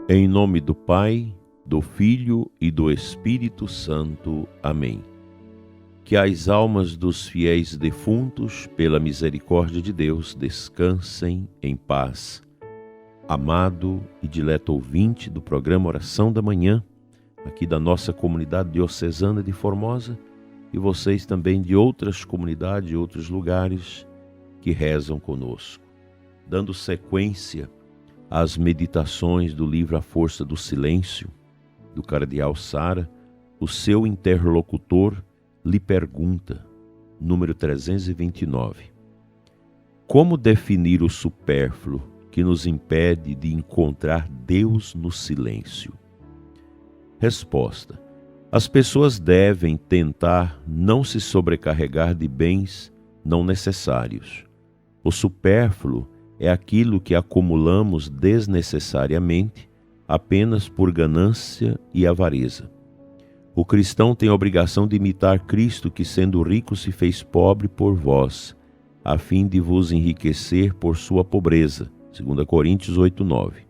Em nome do Pai, do Filho e do Espírito Santo. Amém. Que as almas dos fiéis defuntos, pela misericórdia de Deus, descansem em paz. Amado e dileto ouvinte do programa Oração da Manhã, aqui da nossa comunidade diocesana de Formosa, e vocês também de outras comunidades e outros lugares que rezam conosco. Dando sequência às meditações do livro A Força do Silêncio, do cardeal Sara, o seu interlocutor lhe pergunta, número 329, como definir o supérfluo que nos impede de encontrar Deus no silêncio? Resposta: as pessoas devem tentar não se sobrecarregar de bens não necessários. O supérfluo é aquilo que acumulamos desnecessariamente apenas por ganância e avareza. O cristão tem a obrigação de imitar Cristo, que sendo rico se fez pobre por vós, a fim de vos enriquecer por sua pobreza. 2 Coríntios 8:9.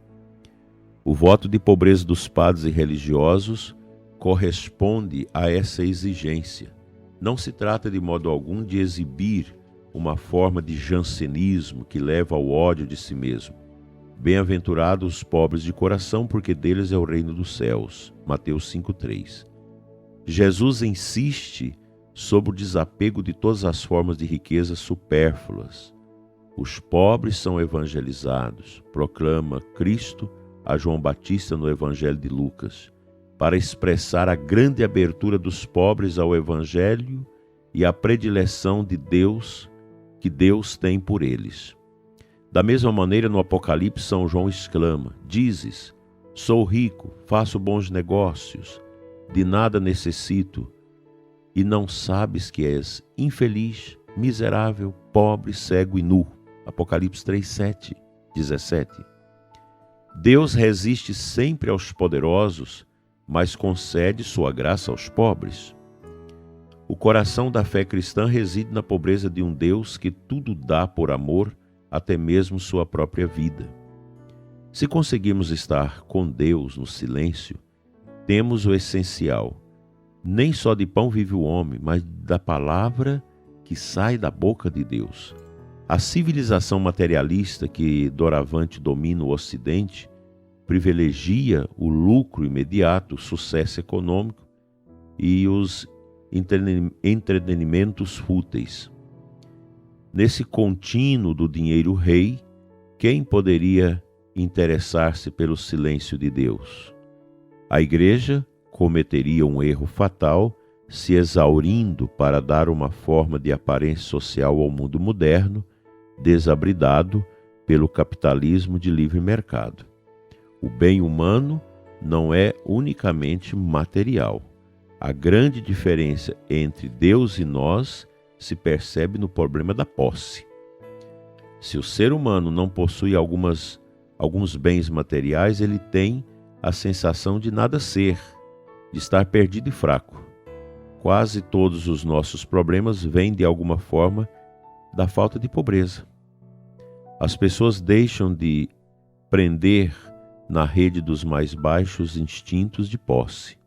O voto de pobreza dos padres e religiosos corresponde a essa exigência. Não se trata de modo algum de exibir uma forma de jansenismo que leva ao ódio de si mesmo. Bem-aventurados os pobres de coração, porque deles é o reino dos céus. Mateus 5:3. Jesus insiste sobre o desapego de todas as formas de riqueza supérfluas. Os pobres são evangelizados, proclama Cristo a João Batista no Evangelho de Lucas, para expressar a grande abertura dos pobres ao Evangelho e a predileção de Deus que Deus tem por eles. Da mesma maneira, no Apocalipse, São João exclama: dizes, sou rico, faço bons negócios, de nada necessito, e não sabes que és infeliz, miserável, pobre, cego e nu. Apocalipse 3:7, 17. Deus resiste sempre aos poderosos, mas concede sua graça aos pobres. O coração da fé cristã reside na pobreza de um Deus que tudo dá por amor, até mesmo sua própria vida. Se conseguirmos estar com Deus no silêncio, temos o essencial. Nem só de pão vive o homem, mas da palavra que sai da boca de Deus. A civilização materialista que doravante domina o Ocidente privilegia o lucro imediato, o sucesso econômico e os entretenimentos fúteis. Nesse contínuo do dinheiro rei, quem poderia interessar-se pelo silêncio de Deus? A Igreja cometeria um erro fatal se exaurindo para dar uma forma de aparência social ao mundo moderno, desabridado pelo capitalismo de livre mercado. O bem humano não é unicamente material. A grande diferença entre Deus e nós se percebe no problema da posse. Se o ser humano não possui alguns bens materiais, ele tem a sensação de nada ser, de estar perdido e fraco. Quase todos os nossos problemas vêm de alguma forma da falta de pobreza. As pessoas deixam de prender na rede dos mais baixos instintos de posse.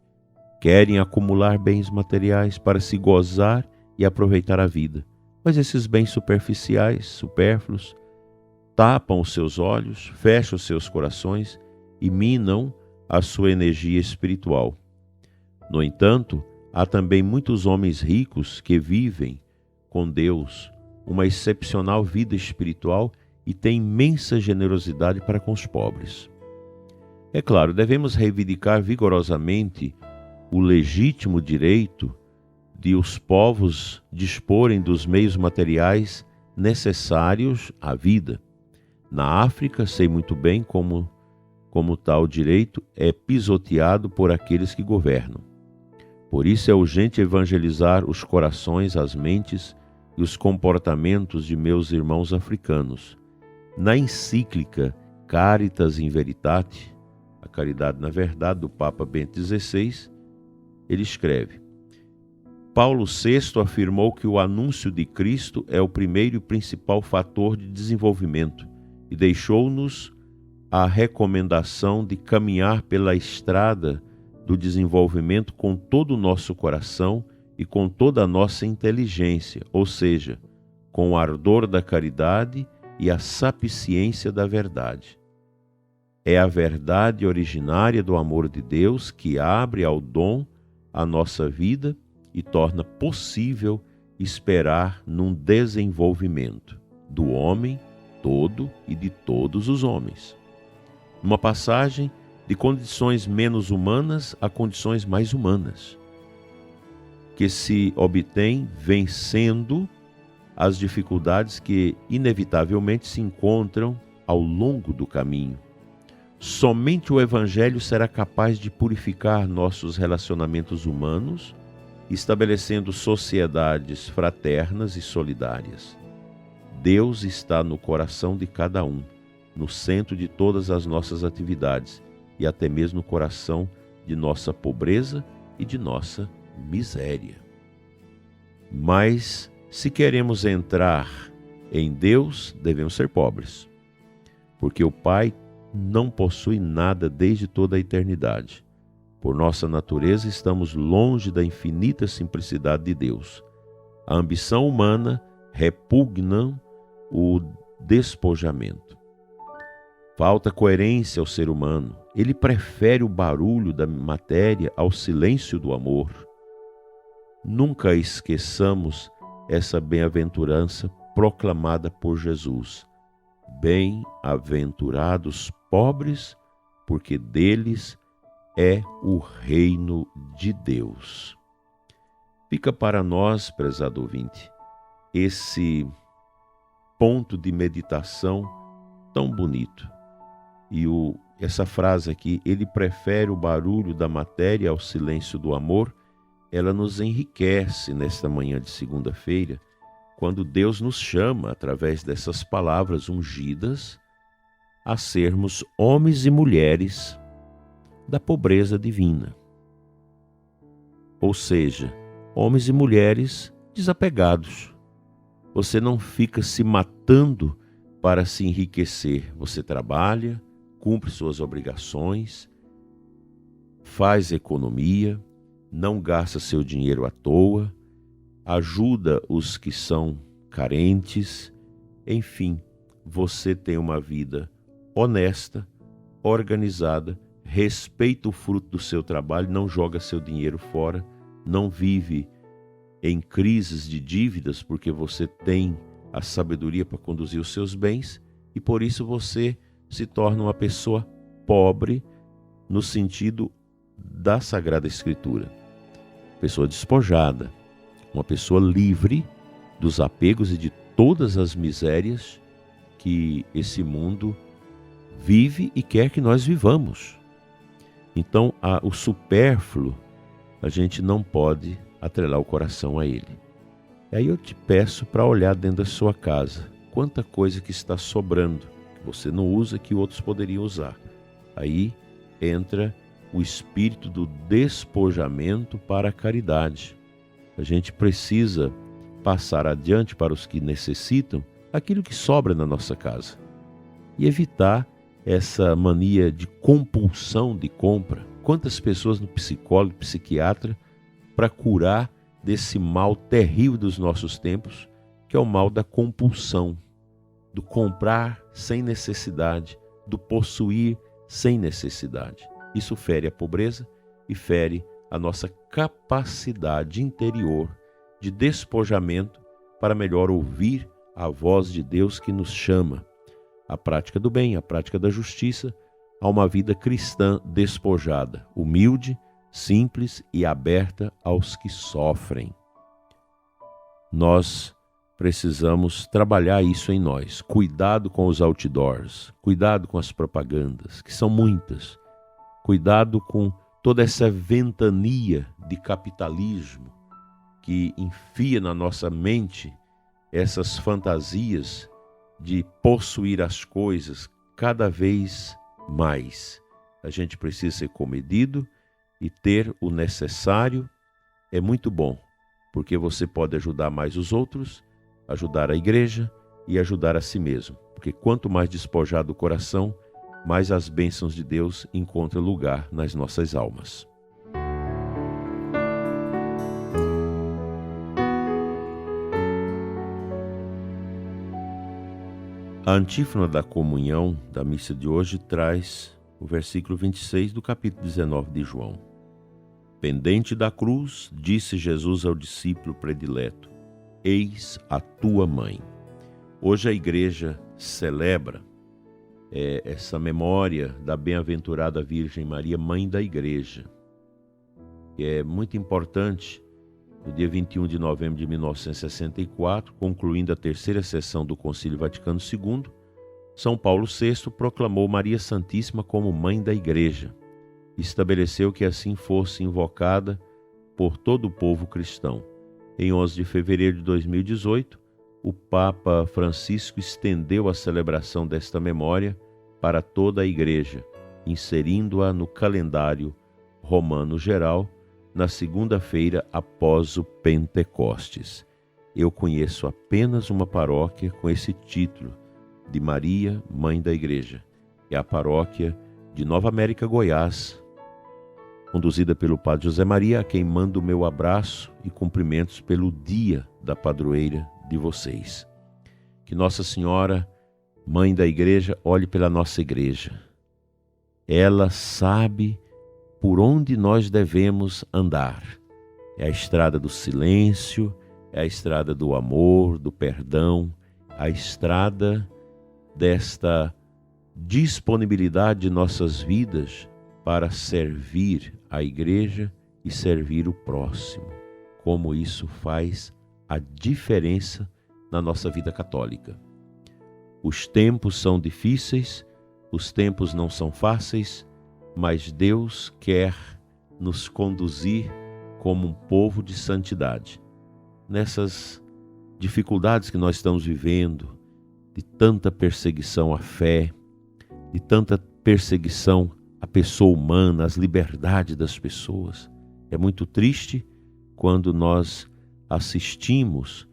Querem acumular bens materiais para se gozar e aproveitar a vida. Mas esses bens superficiais, supérfluos, tapam os seus olhos, fecham os seus corações e minam a sua energia espiritual. No entanto, há também muitos homens ricos que vivem com Deus uma excepcional vida espiritual e têm imensa generosidade para com os pobres. É claro, devemos reivindicar vigorosamente o legítimo direito de os povos disporem dos meios materiais necessários à vida. Na África, sei muito bem como tal direito é pisoteado por aqueles que governam. Por isso é urgente evangelizar os corações, as mentes e os comportamentos de meus irmãos africanos. Na encíclica Caritas in Veritate, a caridade na verdade, do Papa Bento XVI, ele escreve: Paulo VI afirmou que o anúncio de Cristo é o primeiro e principal fator de desenvolvimento e deixou-nos a recomendação de caminhar pela estrada do desenvolvimento com todo o nosso coração e com toda a nossa inteligência, ou seja, com o ardor da caridade e a sapiência da verdade. É a verdade originária do amor de Deus que abre ao dom a nossa vida e torna possível esperar num desenvolvimento do homem todo e de todos os homens. Uma passagem de condições menos humanas a condições mais humanas, que se obtém vencendo as dificuldades que inevitavelmente se encontram ao longo do caminho. Somente o Evangelho será capaz de purificar nossos relacionamentos humanos, estabelecendo sociedades fraternas e solidárias. Deus está no coração de cada um, no centro de todas as nossas atividades e até mesmo no coração de nossa pobreza e de nossa miséria. Mas, se queremos entrar em Deus, devemos ser pobres, porque o Pai não possui nada desde toda a eternidade. Por nossa natureza, estamos longe da infinita simplicidade de Deus. A ambição humana repugna o despojamento. Falta coerência ao ser humano. Ele prefere o barulho da matéria ao silêncio do amor. Nunca esqueçamos essa bem-aventurança proclamada por Jesus. Bem-aventurados pobres, porque deles é o reino de Deus. Fica para nós, prezado ouvinte, esse ponto de meditação tão bonito. E essa frase aqui, ele prefere o barulho da matéria ao silêncio do amor, ela nos enriquece nesta manhã de segunda-feira, quando Deus nos chama, através dessas palavras ungidas, a sermos homens e mulheres da pobreza divina. Ou seja, homens e mulheres desapegados. Você não fica se matando para se enriquecer. Você trabalha, cumpre suas obrigações, faz economia, não gasta seu dinheiro à toa, ajuda os que são carentes. Enfim, você tem uma vida honesta, organizada, respeita o fruto do seu trabalho, não joga seu dinheiro fora, não vive em crises de dívidas porque você tem a sabedoria para conduzir os seus bens e por isso você se torna uma pessoa pobre no sentido da Sagrada Escritura. Pessoa despojada, uma pessoa livre dos apegos e de todas as misérias que esse mundo vive e quer que nós vivamos. Então, o supérfluo, a gente não pode atrelar o coração a ele. E aí eu te peço para olhar dentro da sua casa, quanta coisa que está sobrando, que você não usa, que outros poderiam usar. Aí entra o espírito do despojamento para a caridade. A gente precisa passar adiante para os que necessitam aquilo que sobra na nossa casa e evitar essa mania de compulsão de compra. Quantas pessoas no psicólogo, psiquiatra, para curar desse mal terrível dos nossos tempos, que é o mal da compulsão, do comprar sem necessidade, do possuir sem necessidade. Isso fere a pobreza e fere a nossa capacidade interior de despojamento para melhor ouvir a voz de Deus que nos chama à prática do bem, à prática da justiça, a uma vida cristã despojada, humilde, simples e aberta aos que sofrem. Nós precisamos trabalhar isso em nós. Cuidado com os outdoors, cuidado com as propagandas, que são muitas. Cuidado com toda essa ventania de capitalismo que enfia na nossa mente essas fantasias de possuir as coisas cada vez mais. A gente precisa ser comedido e ter o necessário. É muito bom, porque você pode ajudar mais os outros, ajudar a igreja e ajudar a si mesmo. Porque quanto mais despojado o coração, mais as bênçãos de Deus encontram lugar nas nossas almas. A antífona da comunhão da missa de hoje traz o versículo 26 do capítulo 19 de João. Pendente da cruz, disse Jesus ao discípulo predileto: Eis a tua mãe. Hoje a igreja celebra essa memória da bem-aventurada Virgem Maria, mãe da igreja. E é muito importante, no dia 21 de novembro de 1964, concluindo a terceira sessão do Concílio Vaticano II, São Paulo VI proclamou Maria Santíssima como mãe da igreja. Estabeleceu que assim fosse invocada por todo o povo cristão. Em 11 de fevereiro de 2018, o Papa Francisco estendeu a celebração desta memória para toda a igreja, inserindo-a no calendário romano geral na segunda-feira após o Pentecostes. Eu conheço apenas uma paróquia com esse título de Maria, Mãe da Igreja. É a paróquia de Nova América, Goiás, conduzida pelo Padre José Maria, a quem mando o meu abraço e cumprimentos pelo dia da padroeira de vocês. Que Nossa Senhora, Mãe da Igreja, olhe pela nossa igreja. Ela sabe por onde nós devemos andar. É a estrada do silêncio, é a estrada do amor, do perdão, a estrada desta disponibilidade de nossas vidas para servir a igreja e servir o próximo. Como isso faz a diferença na nossa vida católica. Os tempos são difíceis, os tempos não são fáceis, mas Deus quer nos conduzir como um povo de santidade. Nessas dificuldades que nós estamos vivendo, de tanta perseguição à fé, de tanta perseguição à pessoa humana, às liberdades das pessoas, é muito triste quando nós assistimos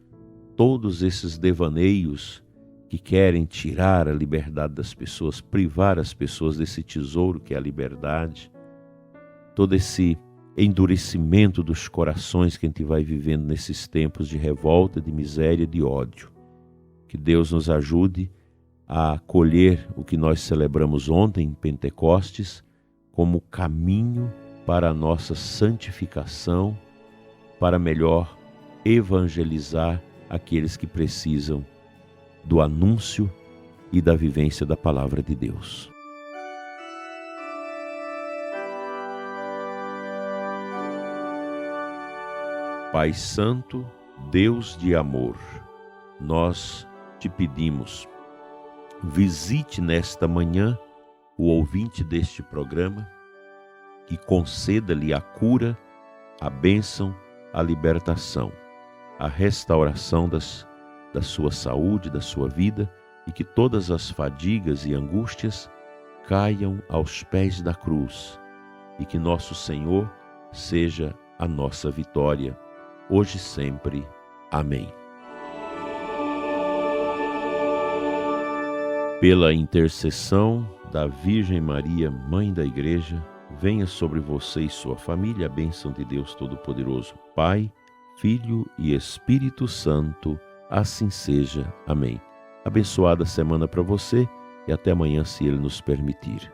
todos esses devaneios que querem tirar a liberdade das pessoas, privar as pessoas desse tesouro que é a liberdade, todo esse endurecimento dos corações que a gente vai vivendo nesses tempos de revolta, de miséria, de ódio. Que Deus nos ajude a acolher o que nós celebramos ontem em Pentecostes como caminho para a nossa santificação, para melhor evangelizar aqueles que precisam do anúncio e da vivência da palavra de Deus. Pai Santo, Deus de amor, nós te pedimos, visite nesta manhã o ouvinte deste programa e conceda-lhe a cura, a bênção, a libertação, a restauração da sua saúde, da sua vida, e que todas as fadigas e angústias caiam aos pés da cruz, e que nosso Senhor seja a nossa vitória, hoje e sempre. Amém. Pela intercessão da Virgem Maria, Mãe da Igreja, venha sobre você e sua família a bênção de Deus Todo-Poderoso, Pai, Filho e Espírito Santo. Assim seja. Amém. Abençoada semana para você e até amanhã, se Ele nos permitir.